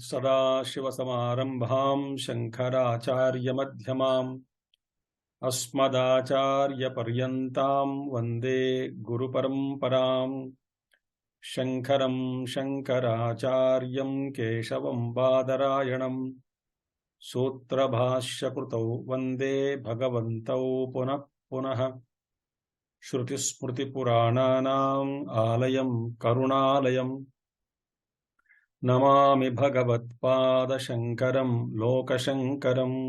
सदाशिवसमारम्भां शङ्कराचार्यमध्यमाम् अस्मदाचार्यपर्यन्तां वन्दे गुरुपरम्पराम् शङ्करं शङ्कराचार्यं केशवं बादरायणम् सूत्रभाष्यकृतौ वन्दे भगवन्तौ पुनः पुनः श्रुतिस्मृतिपुराणानाम् आलयं करुणालयम् नमामि भगवत्पादशङ्करं लोकशङ्करम्।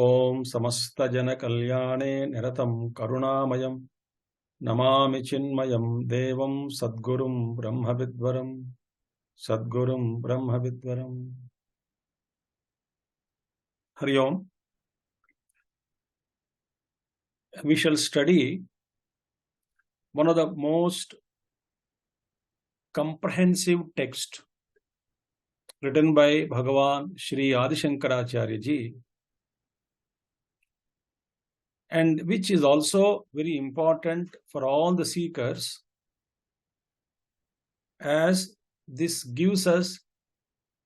ॐ समस्तजनकल्याणे निरतं करुणामयं नमामि चिन्मयं देवं सद्गुरुं ब्रह्मविद्वरम्। हरि ओम। We shall study one of the most comprehensive text written by Bhagavan Shri Adi Shankaracharya ji, and which is also very important for all the seekers, as this gives us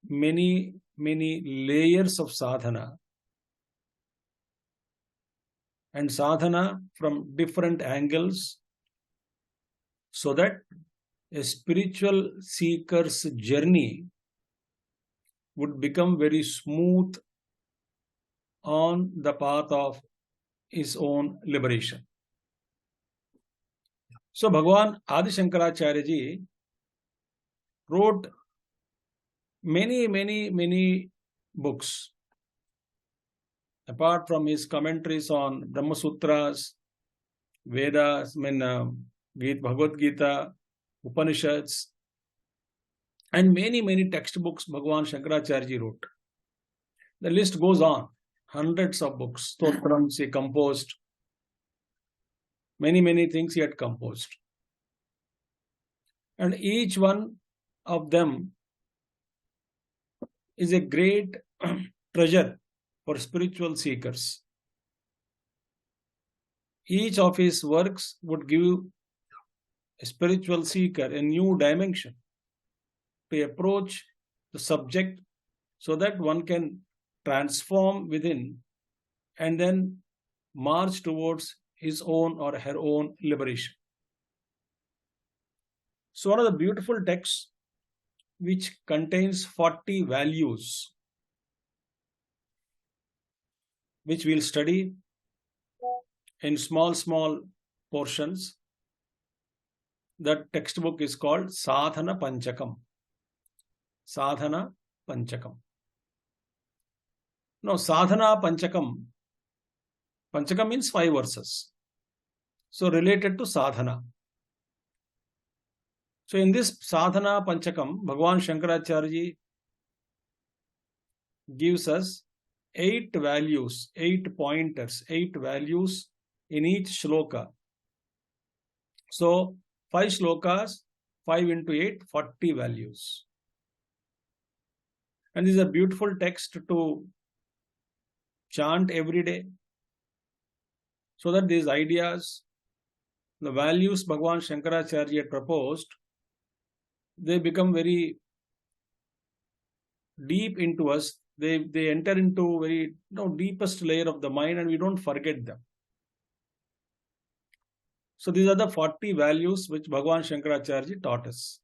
many layers of sadhana, and sadhana from different angles, so that a spiritual seeker's journey would become very smooth on the path of his own liberation. So Bhagavan Adi Shankaracharya ji wrote many books. Apart from his commentaries on Brahma Sutras, Vedas, Bhagavad Gita, Upanishads, and many textbooks Bhagavan Shankaracharya ji wrote. The list goes on. Hundreds of books, stotrams he composed, many things he had composed. And each one of them is a great treasure for spiritual seekers. Each of his works would give a spiritual seeker a new dimension to approach the subject, so that one can transform within and then march towards his own or her own liberation. So one of the beautiful texts which contains 40 values, which we'll study in small portions. That textbook is called Sadhana Panchakam. Sadhana Panchakam. Now, Sadhana Panchakam. Panchakam means 5 verses. So, related to sadhana. So, in this Sadhana Panchakam, Bhagavan Shankaracharya ji gives us 8 values, 8 pointers, 8 values in each shloka. So, 5 shlokas, 5 into 8, 40 values. And this is a beautiful text to chant every day, so that these ideas, the values Bhagavan Shankaracharya proposed, they become very deep into us. They enter into very deepest layer of the mind, and we don't forget them. So these are the 40 values which Bhagavan Shankaracharya taught us.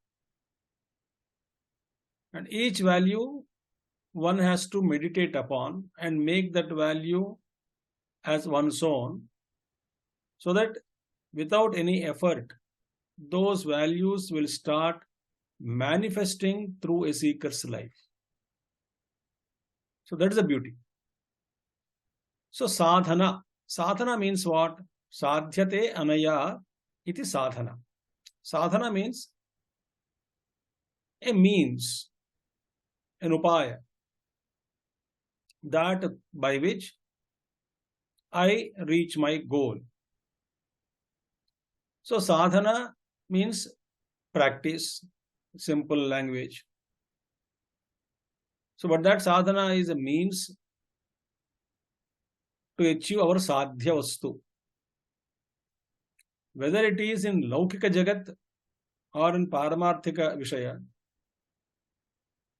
And each value one has to meditate upon and make that value as one's own, so that without any effort, those values will start manifesting through a seeker's life. So that is the beauty. So sadhana. Sadhana means what? Sadhyate anaya iti sadhana. Sadhana means a means, an upaya, that by which I reach my goal. So sadhana means practice, simple language. So, but that sadhana is a means to achieve our sadhya vastu. Whether it is in Laukika Jagat or in Paramarthika Vishaya,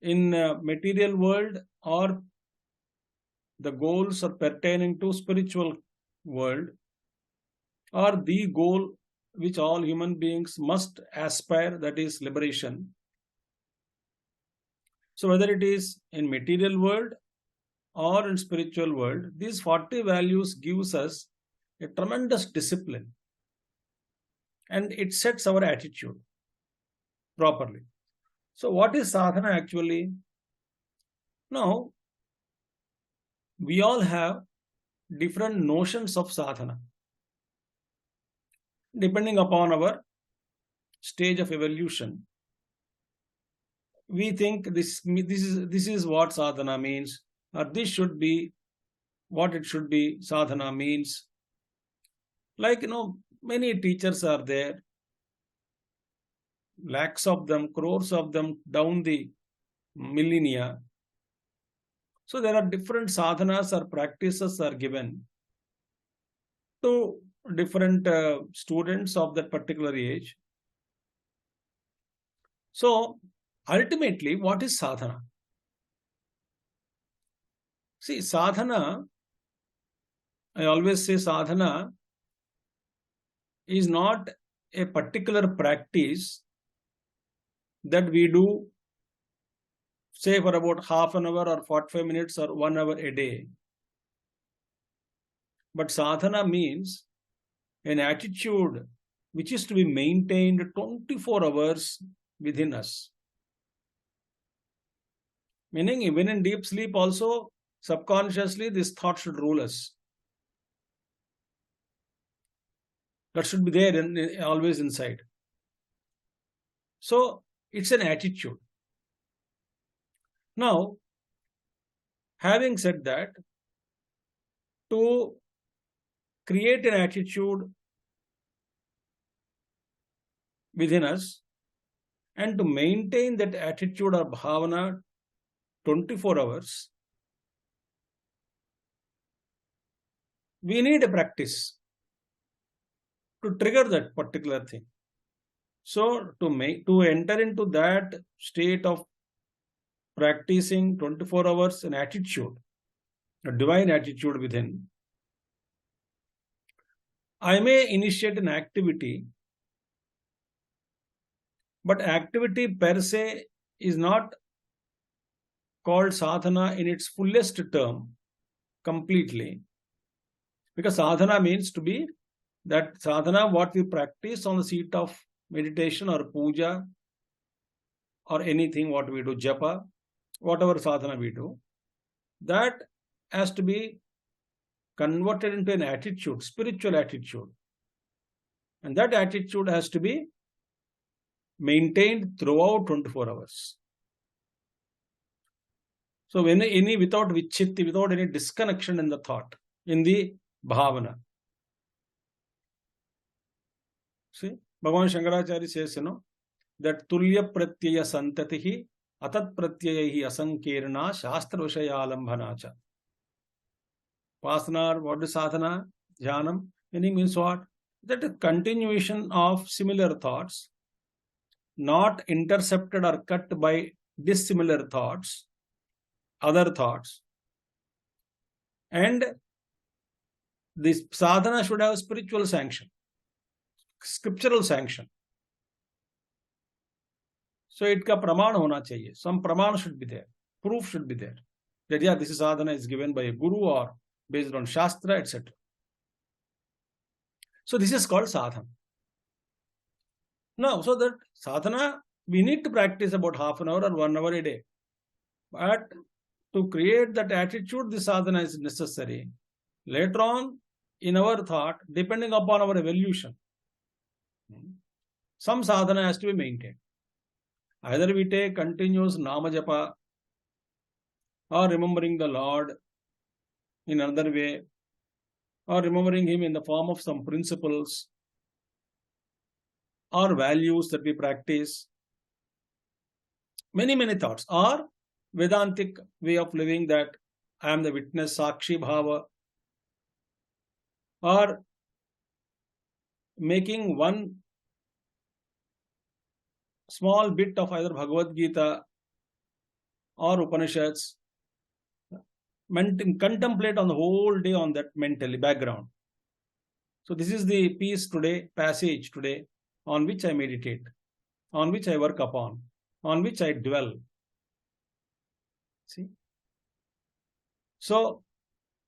in material world, or the goals are pertaining to spiritual world, or the goal which all human beings must aspire, that is liberation. So whether it is in material world or in spiritual world, these 40 values gives us a tremendous discipline, and it sets our attitude properly. So what is sadhana actually? Now, we all have different notions of sadhana depending upon our stage of evolution. We think this is what sadhana means, or this should be what it should be. Sadhana means, like, many teachers are there, lakhs of them, crores of them down the millennia. So there are different sadhanas or practices are given to different students of that particular age. So ultimately, what is sadhana? See, sadhana, I always say sadhana is not a particular practice that we do, say, for about half an hour or 45 minutes or 1 hour a day. But sadhana means an attitude which is to be maintained 24 hours within us. Meaning, even in deep sleep also, subconsciously, this thought should rule us. That should be there always inside. So, it's an attitude. Now, having said that, to create an attitude within us and to maintain that attitude or bhavana 24 hours, we need a practice to trigger that particular thing. So to enter into that state of practicing 24 hours an attitude, a divine attitude within, I may initiate an activity, but activity per se is not called sadhana in its fullest term completely, because sadhana means to be that sadhana what we practice on the seat of meditation or puja or anything what we do, japa, whatever sadhana we do, that has to be converted into an attitude, spiritual attitude, and that attitude has to be maintained throughout 24 hours. So when any without vichitti, without any disconnection in the thought, in the bhavana. See, Bhagavan Shankaracharya says, that tulya pratyaya santatihi atat pratyayahi asankirna shastra vishayalambhanacha. Pasana, what is sadhana? Jhanam, meaning means what? That a continuation of similar thoughts, not intercepted or cut by dissimilar thoughts, other thoughts. And this sadhana should have spiritual sanction, scriptural sanction. So it ka praman hona chahiye. Some praman should be there. Proof should be there. That yeah, this is sadhana is given by a guru or based on shastra, etc. So this is called sadhana. Now, so that sadhana, we need to practice about half an hour or 1 hour a day. But to create that attitude, the sadhana is necessary. Later on, in our thought, depending upon our evolution, some sadhana has to be maintained. Either we take continuous nama japa or remembering the Lord in another way, or remembering Him in the form of some principles or values that we practice. Many thoughts. Or Vedantic way of living, that I am the witness, Sakshi Bhava, or making one small bit of either Bhagavad Gita or Upanishads, contemplate on the whole day on that mentally background. So this is the piece today, passage today, on which I meditate, on which I work upon, on which I dwell. See? So,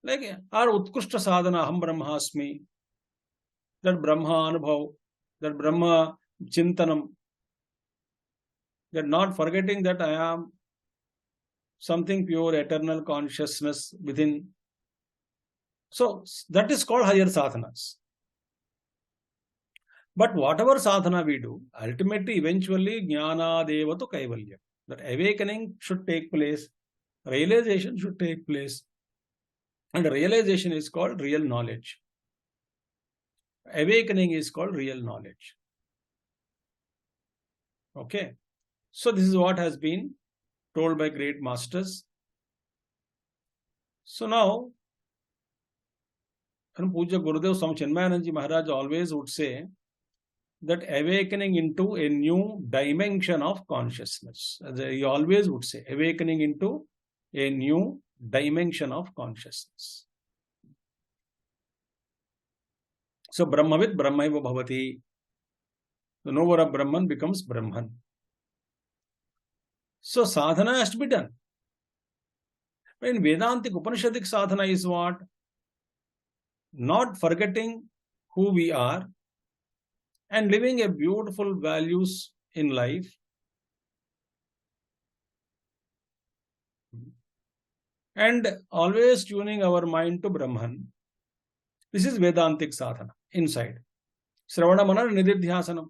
like our Utkushta sadhana, Aham Brahmasmi, that Brahma Anubhav, that Brahma Chintanam, that not forgetting that I am something pure, eternal consciousness within. So, that is called higher sadhanas. But whatever sadhana we do, ultimately, eventually, jnana devatu kaivalya. That awakening should take place, realization should take place. And realization is called real knowledge. Awakening is called real knowledge. Okay. So this is what has been told by great masters. So now, Puja Gurudev Swami Chinmayanandaji Maharaj always would say that awakening into a new dimension of consciousness. He always would say, awakening into a new dimension of consciousness. So Brahmavid Brahmaiva Bhavati. The knower of Brahman becomes Brahman. So sadhana has to be done. But in Vedantic Upanishadic sadhana is what? Not forgetting who we are and living a beautiful values in life. And always tuning our mind to Brahman. This is Vedantic sadhana inside. Sravana Manana Nididhyasanam.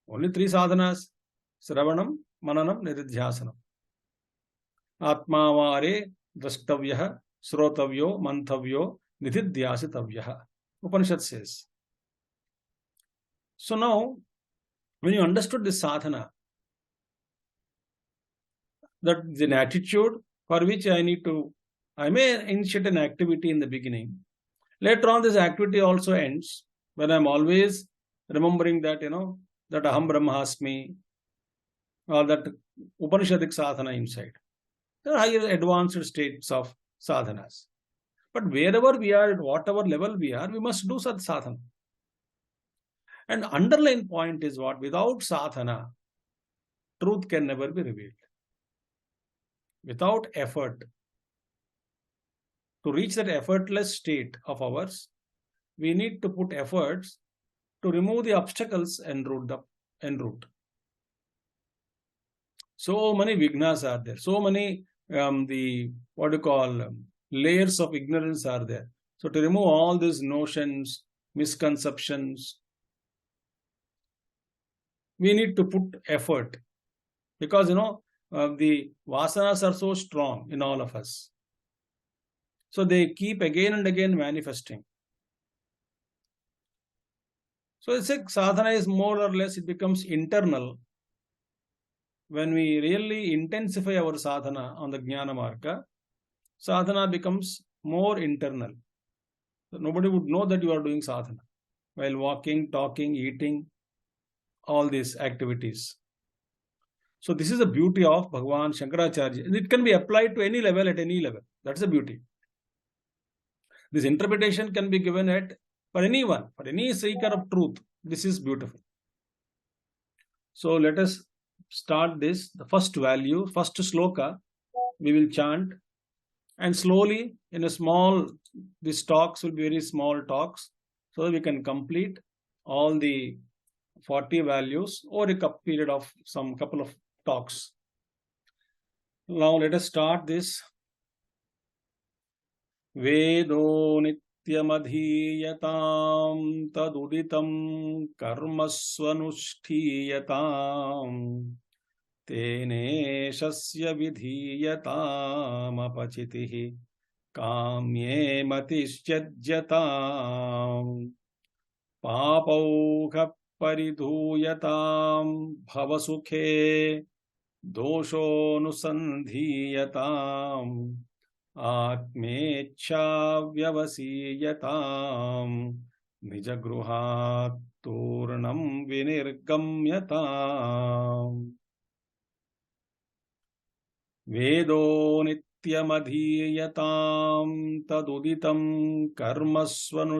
Only 3 sadhanas. Sravanam, Mananam, Nididhyasanam. Atmavare Drashtavyaha, Srotavyo, Mantavyo, Nididhyasitavyaha. Upanishad says. So now, when you understood this sadhana, that is an attitude for which I may initiate an activity in the beginning. Later on, this activity also ends when I'm always remembering that, that Aham Brahmasmi, or that Upanishadic sadhana inside. There are higher advanced states of sadhanas. But wherever we are, at whatever level we are, we must do such sadhana. And underlying point is what? Without sadhana, truth can never be revealed. Without effort, to reach that effortless state of ours, we need to put efforts to remove the obstacles en route. So many vignas are there. So many layers of ignorance are there. So to remove all these notions, misconceptions, we need to put effort. Because, the vasanas are so strong in all of us. So they keep again and again manifesting. So it's like sadhana is more or less, it becomes internal. When we really intensify our sadhana on the Jnana Marga, sadhana becomes more internal. So nobody would know that you are doing sadhana while walking, talking, eating, all these activities. So this is the beauty of Bhagavan Shankaracharya. And it can be applied to any level, at any level. That's the beauty. This interpretation can be given for anyone, for any seeker of truth. This is beautiful. So let us start this. The first value, first sloka, we will chant. And slowly, in a small, these talks will be very small talks, so that we can complete all the 40 values over a period of some couple of talks. Now let us start this. Vedo nityamadhiyatam taduditam karmasvanushthiyatam tene shasya vidhiyatam apachitihi kamye matishjadjatam papauha paridhuyatam bhavasukhe doshonusandhiyatam atmecha vyavasiyatam nijagruhat तूर्णं विनिर्गम्यताम् वेदो नित्यमधीयतां तदुदितं कर्मस्वनुष्ठीयताम्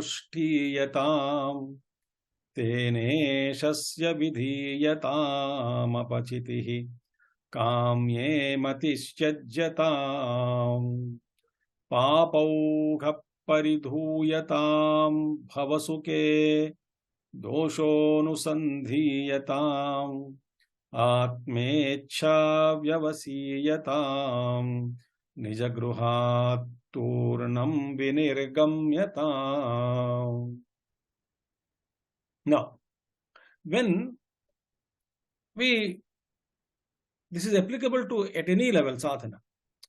तेनेशस्य विधीयतामपचितिः काम्ये मतिश्चज्यताम् पापौघ परिधूयतां भवसुखे दोषोऽनुसन्धीयताम् आत्मेच्छा व्यवसीयताम् निजगृहात् तूर्णं विनिर्गम्यताम्. Now, when this is applicable to at any level sadhana.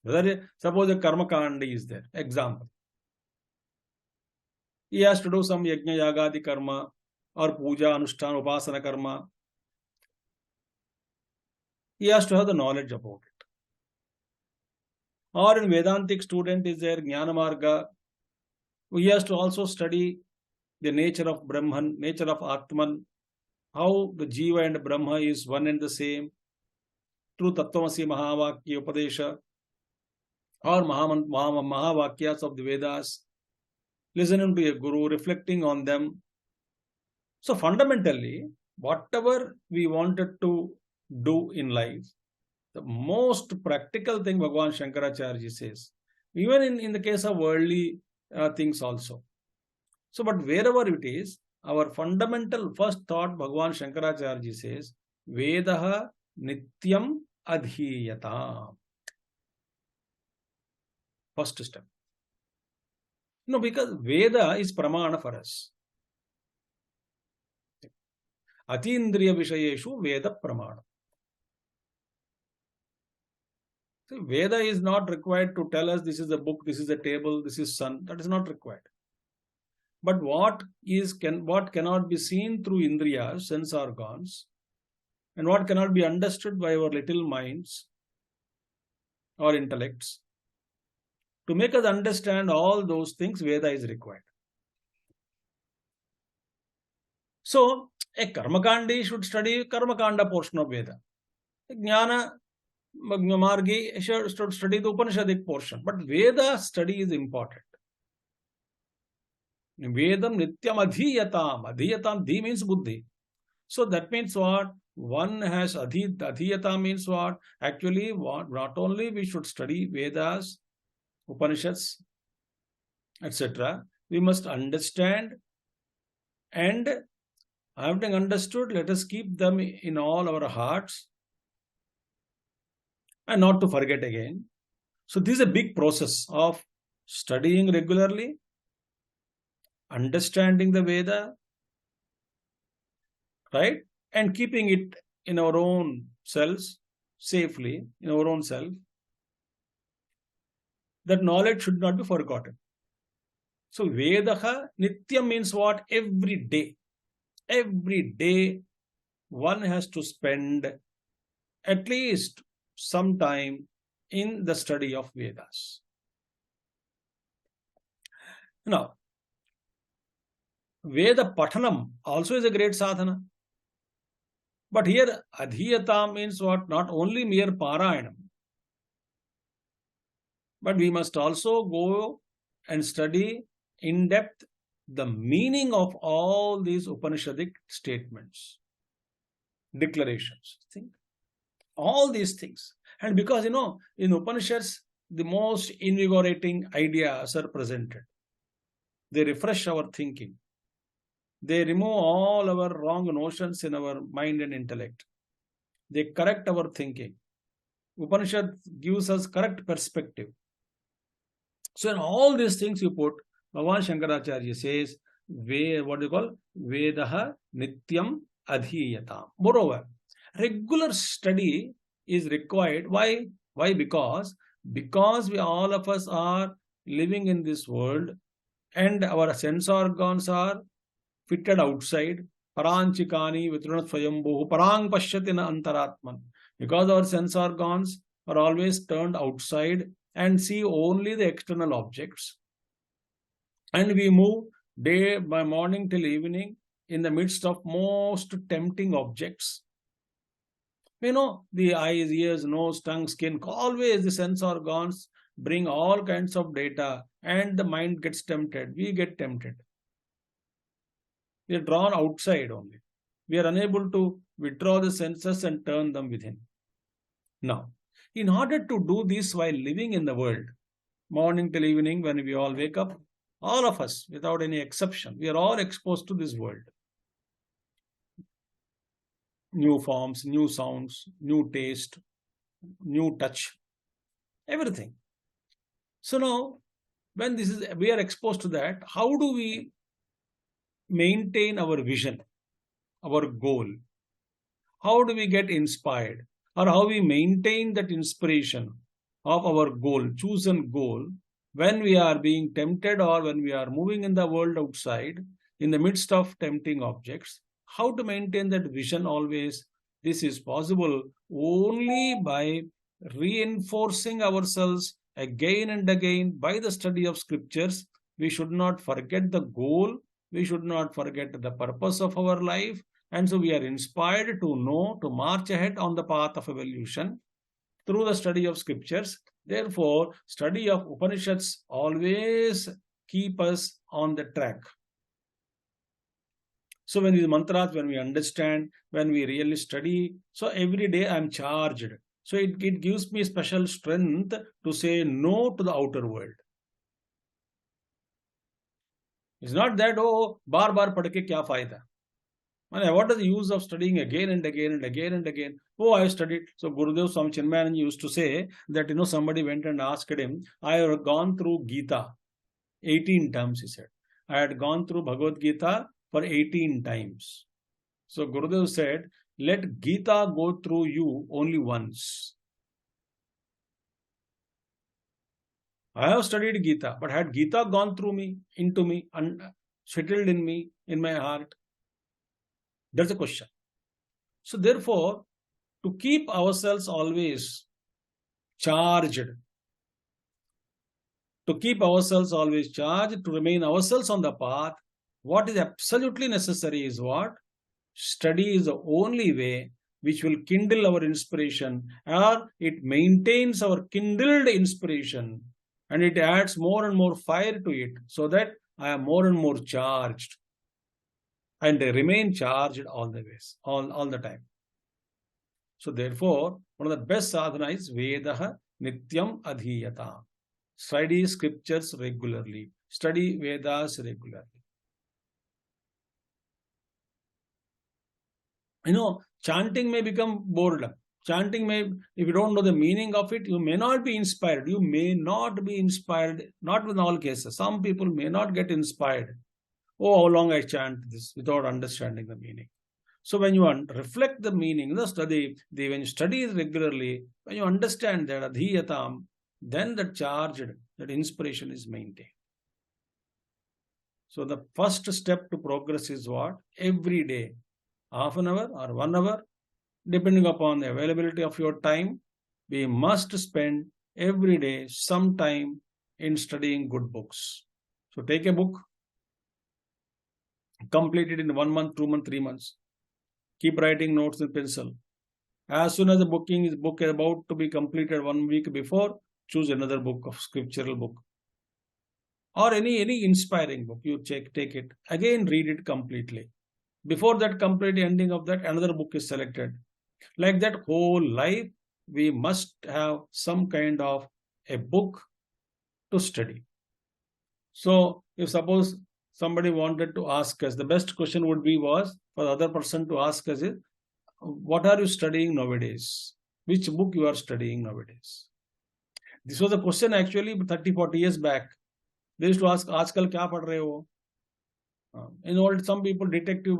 Whether suppose a karma kandi is there, example. He has to do some yajna yagadi karma or puja, anushthan, upasana karma. He has to have the knowledge about it. Or in Vedantic student is there, Jnana Marga. He has to also study the nature of Brahman, nature of Atman, how the Jiva and Brahma is one and the same, through Tattvamasi Mahavakya Upadesha, or Mahavakyas of the Vedas, listening to a guru, reflecting on them. So fundamentally, whatever we wanted to do in life, the most practical thing Bhagavan Shankaracharya says, even in the case of worldly things also. So, but wherever it is, our fundamental first thought, Bhagavan Shankaracharya says, Vedaha Nityam Adhiyata. First step. No, because Veda is pramana for us. Atindriya Vishayeshu Veda Pramana. So Veda is not required to tell us this is a book, this is a table, this is sun. That is not required. But what cannot be seen through Indriyas, sense organs, and what cannot be understood by our little minds or intellects, to make us understand all those things, Veda is required. So, a Karmakandi should study Karmakanda portion of Veda. A Jnana Margi should study the Upanishadic portion. But Veda study is important. Vedam Nityam Adhiyatam. Adhiyatam, Dhi means Buddhi. So that means what? One has Adhiyatam means what? Actually, not only we should study Vedas, Upanishads, etc. We must understand, and having understood, let us keep them in all our hearts and not to forget again. So this is a big process of studying regularly, understanding the Veda, right? And keeping it in our own selves, safely, in our own self. That knowledge should not be forgotten. So Vedaha Nityam means what? Every day. Every day one has to spend at least some time in the study of Vedas. Now, Veda Pathanam also is a great sadhana. But here Adhiyata means what? Not only mere Parayanam, but we must also go and study in depth the meaning of all these Upanishadic statements, declarations. Think all these things. And because, in Upanishads, the most invigorating ideas are presented. They refresh our thinking. They remove all our wrong notions in our mind and intellect. They correct our thinking. Upanishad gives us correct perspective. So in all these things you put, Bhagavan Shankaracharya says, what do you call? Vedaha Nityam Adhiyatam. Moreover, regular study is required. Why? Because we all of us are living in this world and our sense organs are fitted outside. Paranchikani Vitrunat Swayambhu Parang Pashyatina Antaratman. Because our sense organs are always turned outside and see only the external objects. And we move day by morning till evening in the midst of most tempting objects. The eyes, ears, nose, tongue, skin, always the sense organs bring all kinds of data and the mind gets tempted. We get tempted. We are drawn outside only. We are unable to withdraw the senses and turn them within. Now, in order to do this while living in the world, morning till evening, when we all wake up, all of us, without any exception, we are all exposed to this world. New forms, new sounds, new taste, new touch, everything. So now, when we are exposed to that, how do we maintain our vision, our goal? How do we get inspired? Or how we maintain that inspiration of our goal, chosen goal, when we are being tempted or when we are moving in the world outside, in the midst of tempting objects? How to maintain that vision always? This is possible only by reinforcing ourselves again and again by the study of scriptures. We should not forget the goal. We should not forget the purpose of our life. And so we are inspired to know, to march ahead on the path of evolution through the study of scriptures. Therefore, study of Upanishads always keep us on the track. So when these mantras, when we understand, when we really study, so every day I am charged. So it gives me special strength to say no to the outer world. It's not that, bar padke kya fayda. What is the use of studying again and again and again and again? I studied. So Gurudev Swami Chinmayanand used to say that, somebody went and asked him, I have gone through Gita 18 times, he said. I had gone through Bhagavad Gita for 18 times. So Gurudev said, let Gita go through you only once. I have studied Gita, but had Gita gone through me, into me, and settled in me, in my heart? That's a question. So therefore, to keep ourselves always charged, to remain ourselves on the path, what is absolutely necessary is what? Study is the only way which will kindle our inspiration, or it maintains our kindled inspiration, and it adds more and more fire to it, so that I am more and more charged. And they remain charged all the ways, all the time. So therefore, one of the best sadhana is Vedaha Nityam Adhiyata. Study scriptures regularly. Study Vedas regularly. Chanting may become boredom. Chanting may, if you don't know the meaning of it, you may not be inspired. You may not be inspired, not in all cases. Some people may not get inspired. How long I chant this without understanding the meaning. So when you reflect the meaning, when you study it regularly, when you understand that adhiyatam, then that inspiration is maintained. So the first step to progress is what? Every day, half an hour or 1 hour, depending upon the availability of your time, we must spend every day some time in studying good books. So take a book, complete it in 1 month, 2 months, 3 months. Keep writing notes with pencil. As soon as the book is about to be completed 1 week before, choose another book of scriptural book. Or any inspiring book. You take it. Again, read it completely. Before that complete ending of that, another book is selected. Like that whole life, we must have some kind of a book to study. So if suppose somebody wanted to ask us, the best question would be for the other person to ask us is, what are you studying nowadays? Which book you are studying nowadays? This was a question actually 30-40 years back. They used to ask, Aajkal kya pad rahe ho? Some people detective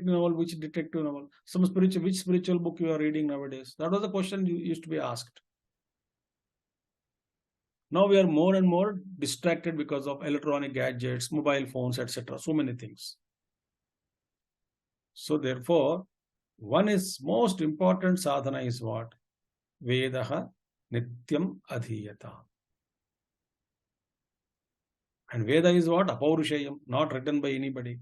novel, which detective novel? Which spiritual book you are reading nowadays? That was the question you used to be asked. Now we are more and more distracted because of electronic gadgets, mobile phones, etc. So many things. So therefore, one is most important sadhana is what? Vedaha Nityam Adhiyata. And Veda is what? Apaurushayam, not written by anybody.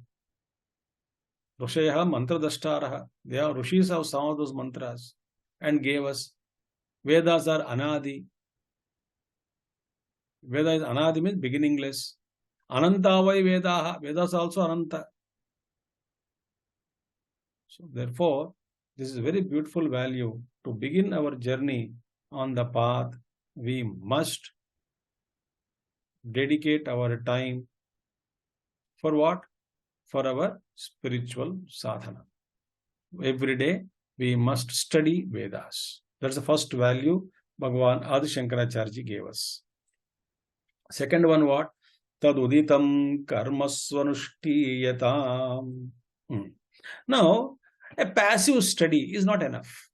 Rishaya mantradashtaraha. They are rishis of some of those mantras and gave us. Vedas are anadi. Veda is anadi means beginningless. Anantavai Vedaha. Vedas are also ananta. So therefore, this is a very beautiful value. To begin our journey on the path, we must dedicate our time for what? For our spiritual sadhana. Every day we must study Vedas. That's the first value Bhagavan Adi Shankaracharya gave us. Second one, what? Taduditam karmasvanushthiyatam. Now, a passive study is not enough.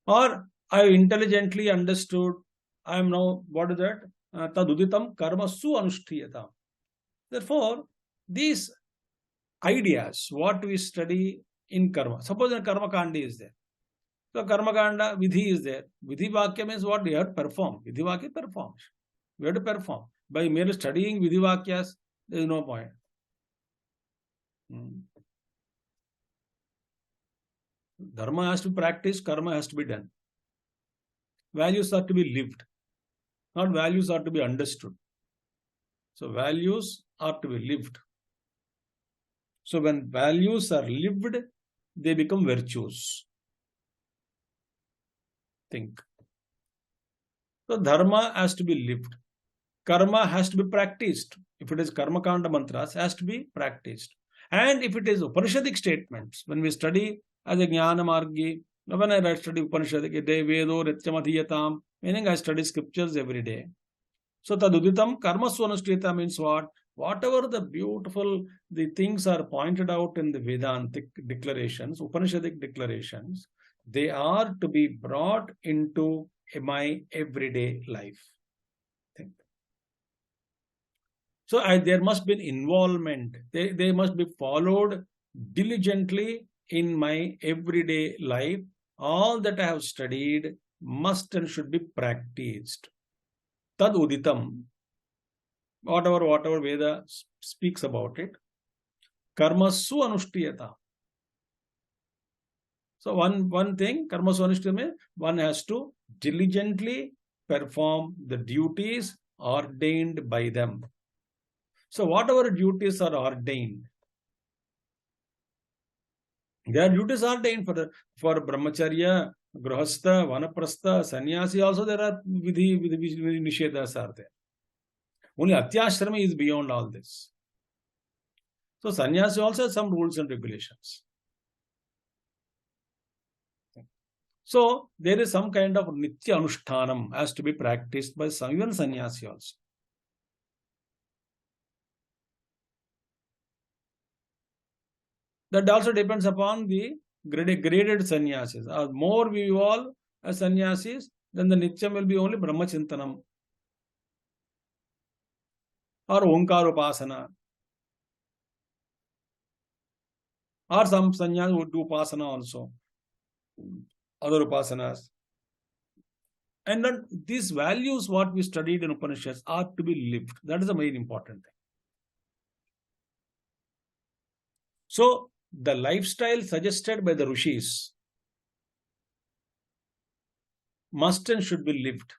Or I intelligently understood, I am now, what is that? Taduditam karmasu anushthiyatam. Therefore, these ideas, what we study in karma, suppose a karma kandi is there. So karma kanda vidhi is there. Vidhi vakya means what? We have to perform. Vidhi vakya performs. We have to perform. By merely studying vidhi vakyas, there is no point. Dharma has to be practiced, karma has to be done. Values are to be lived, not values are to be understood. So values are to be lived. So when values are lived, they become virtues. Think. So dharma has to be lived. Karma has to be practiced. If it is karma kanda mantras, has to be practiced. And if it is Upanishadic statements, when we study as a Jnana Margi, when I study Upanishadic, day Vedo Rityamathyatam, meaning I study scriptures every day. So taduditam karma swanushtita means what? Whatever the beautiful, the things are pointed out in the Vedantic declarations, Upanishadic declarations, they are to be brought into my everyday life. Think. So there must be an involvement. They must be followed diligently in my everyday life. All that I have studied must and should be practiced. Tad uditam. Whatever Veda speaks about it. Karmasu anushtiyata. So one thing, karmasu anushtiyata means one has to diligently perform the duties ordained by them. So whatever duties are ordained, their duties are ordained for brahmacharya, grahastha, vanaprastha, sannyasi also there are vidhi nishedas are there. Only atyashrama is beyond all this. So sannyasi also has some rules and regulations. So there is some kind of nitya anushtanam has to be practiced by even sannyasi also. That also depends upon the graded sannyasis. More we evolve as sannyasis, then the nityam will be only brahmachintanam or onkar upasana. Or some sannyas would do upasana also. Other upasanas. And then these values, what we studied in Upanishads, are to be lived. That is the main important thing. So, the lifestyle suggested by the rishis must and should be lived.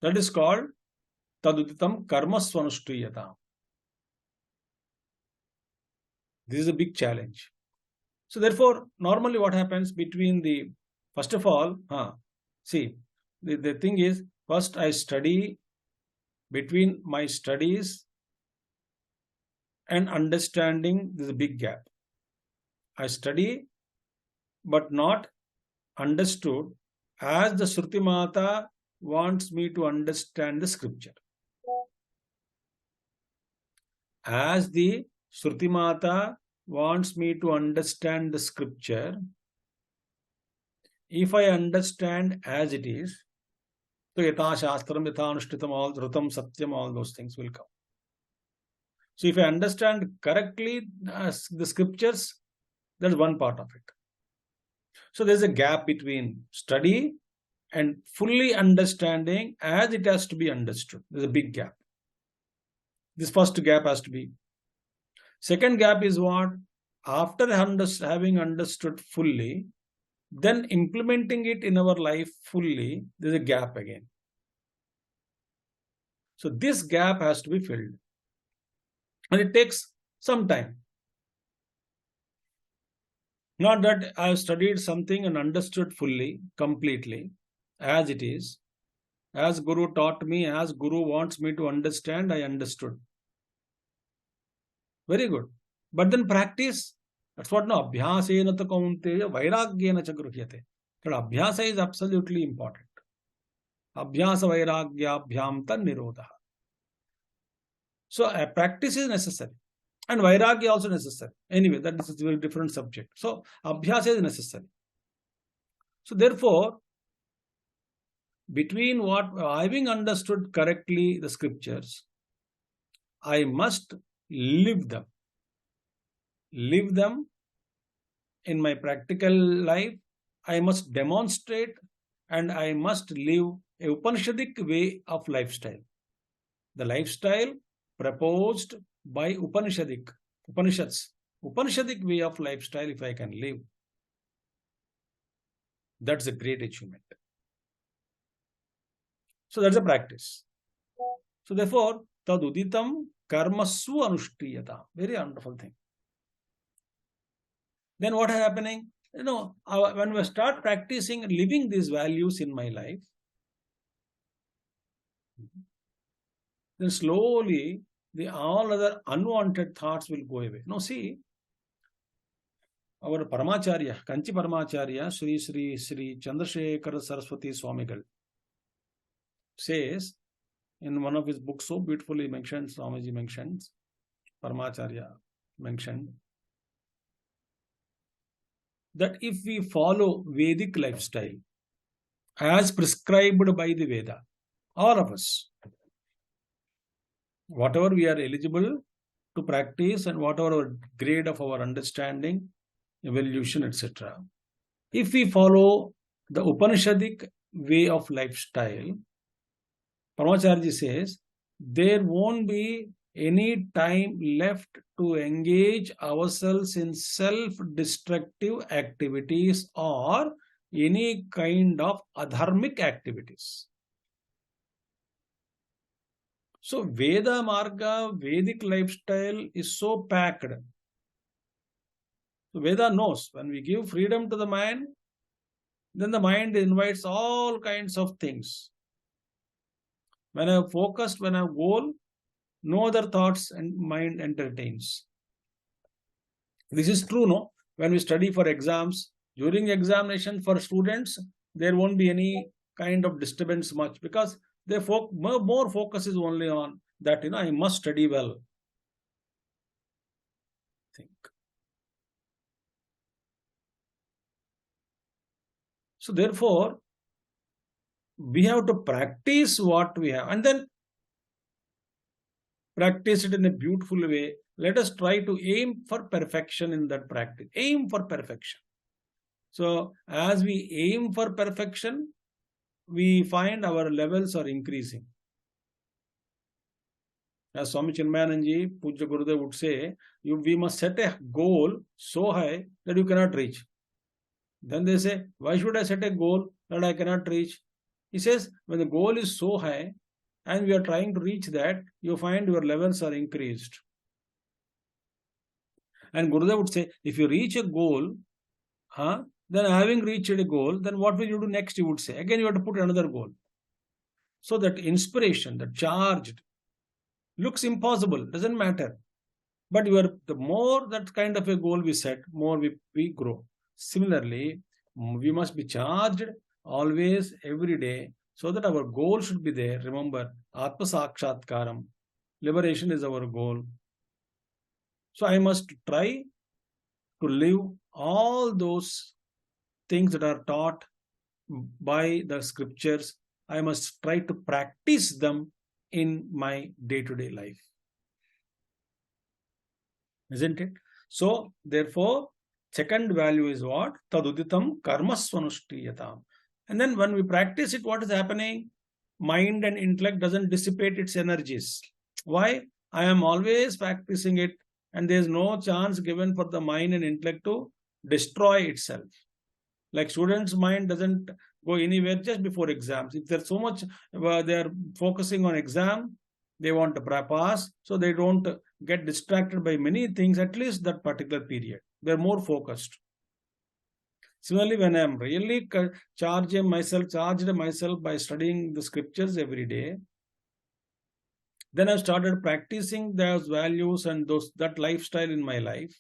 That is called taduditam karmasvanushtuyata. This is a big challenge. So therefore, normally what happens between the, first of all, see, the thing is, first I study, between my studies and understanding, there is a big gap. I study, but not understood as the Shruti Mata wants me to understand the scripture. As the Shruti Mata wants me to understand the scripture, if I understand as it is, so yatha shastram, yatha anushtitam, all rutam, satyam, all those things will come. So if I understand correctly the scriptures, that's one part of it. So there's a gap between study and fully understanding as it has to be understood. There's a big gap. This first gap has to be. Second gap is what? After having understood fully, then implementing it in our life fully, there's a gap again. So this gap has to be filled. And it takes some time. Not that I have studied something and understood fully, completely, as it is. As Guru taught me, as Guru wants me to understand, I understood. Very good. But then practice, that's what no abhyasena ta kaunteya vairagyena cha gruhyate. But abhyasa is absolutely important. Abhyasa vairagyabhyam tan nirodha. So a practice is necessary. And vairagya also necessary. Anyway, that is a very different subject. So abhyasa is necessary. So therefore, between what having understood correctly the scriptures, I must live them. Live them in my practical life. I must demonstrate and I must live a Upanishadic way of lifestyle. The lifestyle proposed by Upanishads, Upanishadic way of lifestyle, if I can live, that's a great achievement. So that's a practice. So therefore, taduditam karmasu anushtiyata. Very wonderful thing. Then what is happening? When we start practicing living these values in my life, then slowly all other unwanted thoughts will go away. See, our Paramacharya, Kanchi Paramacharya, Sri Chandrasekhara Saraswati Swamigal says in one of his books, so beautifully mentioned, Swamiji mentions, Paramacharya mentioned, that if we follow Vedic lifestyle as prescribed by the Veda, all of us, whatever we are eligible to practice and whatever our grade of our understanding, evolution, etc., if we follow the Upanishadic way of lifestyle, Paramacharya says, there won't be any time left to engage ourselves in self-destructive activities or any kind of adharmic activities. So Veda Marga, Vedic lifestyle is so packed. So Veda knows when we give freedom to the mind, then the mind invites all kinds of things. When I have focused, when I have goal, no other thoughts and mind entertains. This is true, no? When we study for exams, during examination for students, there won't be any kind of disturbance much because their more focus is only on that, I must study well. Think. So therefore, we have to practice what we have and then practice it in a beautiful way. Let us try to aim for perfection in that practice. Aim for perfection. So as we aim for perfection, we find our levels are increasing. As Swami Chinmayananji, Pujya Gurudev would say, we must set a goal so high that you cannot reach. Then they say, why should I set a goal that I cannot reach? He says, when the goal is so high and we are trying to reach that, you find your levels are increased. And Gurudev would say, if you reach a goal, then having reached a goal, then what will you do next? You would say, again, you have to put another goal. So that inspiration, that charged, looks impossible, doesn't matter. But the more that kind of a goal we set, more we grow. Similarly, we must be charged always, every day, so that our goal should be there. Remember, Atma Sakshatkaram, liberation is our goal. So I must try to live all those things that are taught by the scriptures. I must try to practice them in my day-to-day life. Isn't it? So, therefore, second value is what? Taduditam karmasvanushthiyatam. And then when we practice it, what is happening? Mind and intellect doesn't dissipate its energies. Why? I am always practicing it, and there is no chance given for the mind and intellect to destroy itself. Like students' mind doesn't go anywhere just before exams. If there's so much they are focusing on exam, they want to pass, so they don't get distracted by many things, at least that particular period. They're more focused. Similarly, when I'm really charged myself by studying the scriptures every day, then I started practicing those values and that lifestyle in my life.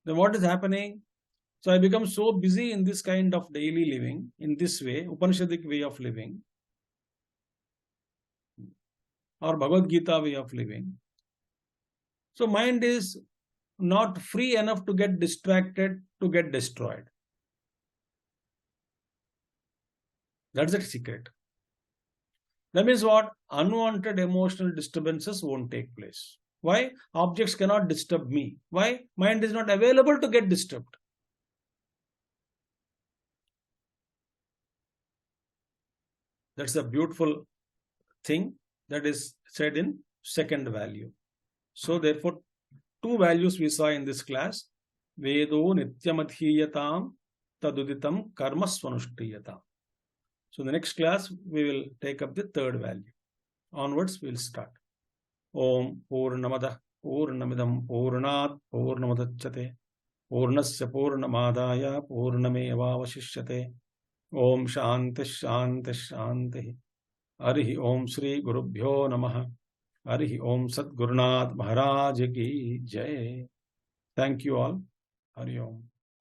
Then what is happening? So I become so busy in this kind of daily living, in this way, Upanishadic way of living, or Bhagavad Gita way of living. So mind is not free enough to get distracted, to get destroyed. That's the secret. That means what? Unwanted emotional disturbances won't take place. Why? Objects cannot disturb me. Why? Mind is not available to get disturbed. That's a beautiful thing that is said in second value. So therefore, two values we saw in this class. Vedo nityamadhiyatam taduditam karma swanushthiyatam. So the next class, we will take up the third value. Onwards, we will start. Om Purnamada Purnamidam Purnat Purnamadachyate Purnasya Purnamadaya Purnameva Vashishyate. Om Shanti Shanti Shanti. Arihi Om Shri Gurubhyo Namaha. Arihi Om Sadgurunath Maharaj Ki Jai. Thank you all. Hari Om.